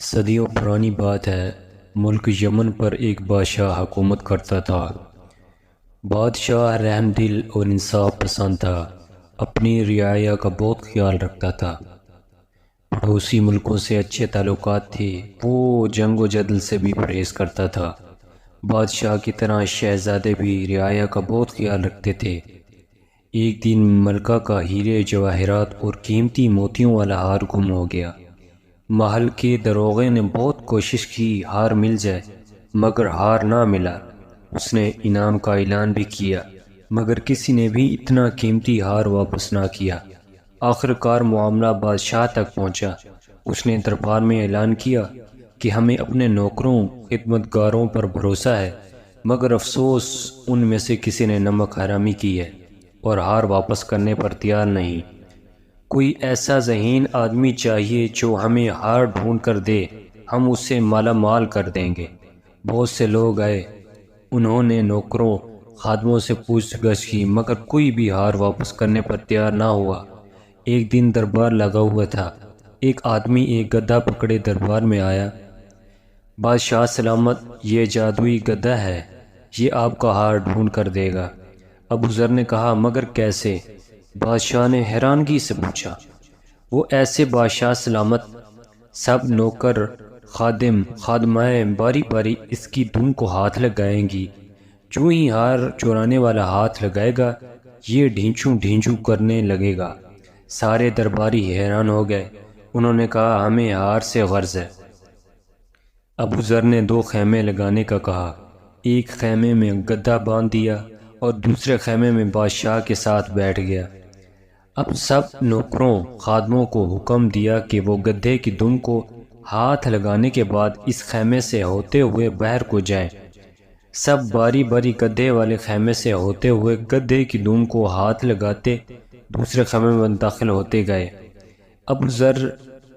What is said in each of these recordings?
صدیوں پرانی بات ہے۔ ملک یمن پر ایک بادشاہ حکومت کرتا تھا۔ بادشاہ رحم دل اور انصاف پسند تھا، اپنی رعایا کا بہت خیال رکھتا تھا۔ پڑوسی ملکوں سے اچھے تعلقات تھے، وہ جنگ و جدل سے بھی پرہیز کرتا تھا۔ بادشاہ کی طرح شہزادے بھی رعایا کا بہت خیال رکھتے تھے۔ ایک دن ملکہ کا ہیرے جواہرات اور قیمتی موتیوں والا ہار گم ہو گیا۔ محل کے دروغے نے بہت کوشش کی ہار مل جائے، مگر ہار نہ ملا۔ اس نے انعام کا اعلان بھی کیا، مگر کسی نے بھی اتنا قیمتی ہار واپس نہ کیا۔ آخر کار معاملہ بادشاہ تک پہنچا۔ اس نے دربار میں اعلان کیا کہ ہمیں اپنے نوکروں خدمتگاروں پر بھروسہ ہے، مگر افسوس ان میں سے کسی نے نمک حرامی کی ہے اور ہار واپس کرنے پر تیار نہیں۔ کوئی ایسا ذہین آدمی چاہیے جو ہمیں ہار ڈھونڈ کر دے، ہم اسے مالا مال کر دیں گے۔ بہت سے لوگ آئے، انہوں نے نوکروں خادموں سے پوچھ گچھ کی، مگر کوئی بھی ہار واپس کرنے پر تیار نہ ہوا۔ ایک دن دربار لگا ہوا تھا، ایک آدمی ایک گدھا پکڑے دربار میں آیا۔ بادشاہ سلامت، یہ جادوئی گدھا ہے، یہ آپ کا ہار ڈھونڈ کر دے گا۔ ابو ذر نے کہا، مگر کیسے؟ بادشاہ نے حیرانگی سے پوچھا۔ وہ ایسے بادشاہ سلامت، سب نوکر خادم خادمائیں باری باری اس کی دم کو ہاتھ لگائیں گی۔ جو ہی ہار چورانے والا ہاتھ لگائے گا، یہ ڈھینچوں ڈھینچوں کرنے لگے گا۔ سارے درباری حیران ہو گئے۔ انہوں نے کہا، ہمیں ہار سے غرض ہے۔ ابو ذر نے 2 خیمے لگانے کا کہا، ایک خیمے میں گدھا باندھ دیا اور دوسرے خیمے میں بادشاہ کے ساتھ بیٹھ گیا۔ اب سب نوکروں خادموں کو حکم دیا کہ وہ گدھے کی دم کو ہاتھ لگانے کے بعد اس خیمے سے ہوتے ہوئے باہر کو جائیں۔ سب باری باری گدھے والے خیمے سے ہوتے ہوئے گدھے کی دم کو ہاتھ لگاتے دوسرے خیمے میں داخل ہوتے گئے۔ ابو ذر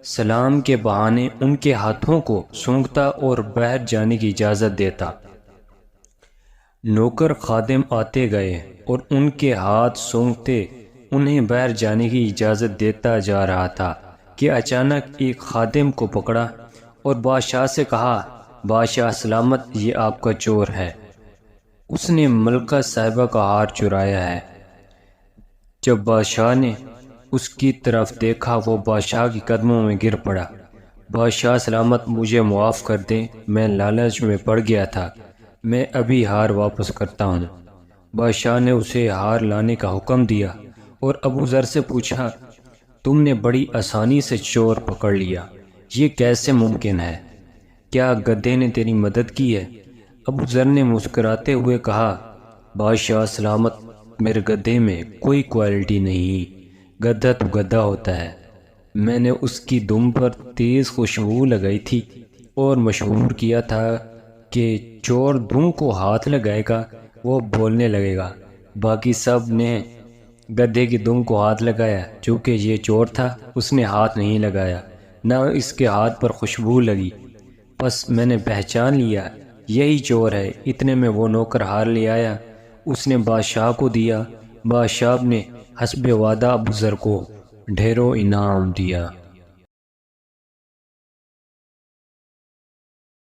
سلام کے بہانے ان کے ہاتھوں کو سونگھتا اور باہر جانے کی اجازت دیتا۔ نوکر خادم آتے گئے اور ان کے ہاتھ سونگھتے انہیں باہر جانے کی اجازت دیتا جا رہا تھا کہ اچانک ایک خادم کو پکڑا اور بادشاہ سے کہا، بادشاہ سلامت، یہ آپ کا چور ہے، اس نے ملکہ صاحبہ کا ہار چرایا ہے۔ جب بادشاہ نے اس کی طرف دیکھا، وہ بادشاہ کے قدموں میں گر پڑا۔ بادشاہ سلامت، مجھے معاف کر دیں، میں لالچ میں پڑ گیا تھا، میں ابھی ہار واپس کرتا ہوں۔ بادشاہ نے اسے ہار لانے کا حکم دیا اور ابو ذر سے پوچھا، تم نے بڑی آسانی سے چور پکڑ لیا، یہ کیسے ممکن ہے؟ کیا گدھے نے تیری مدد کی ہے؟ ابو ذر نے مسکراتے ہوئے کہا، بادشاہ سلامت، میرے گدھے میں کوئی کوالٹی نہیں، گدھا تو گدھا ہوتا ہے۔ میں نے اس کی دم پر تیز خوشبو لگائی تھی اور مشہور کیا تھا کہ چور دم کو ہاتھ لگائے گا وہ بولنے لگے گا۔ باقی سب نے گدھے کی دم کو ہاتھ لگایا، چونکہ یہ چور تھا، اس نے ہاتھ نہیں لگایا، نہ اس کے ہاتھ پر خوشبو لگی۔ بس میں نے پہچان لیا، یہی چور ہے۔ اتنے میں وہ نوکر ہار لے آیا، اس نے بادشاہ کو دیا۔ بادشاہ نے حسب وعدہ ابو ذر کو ڈھیروں انعام دیا۔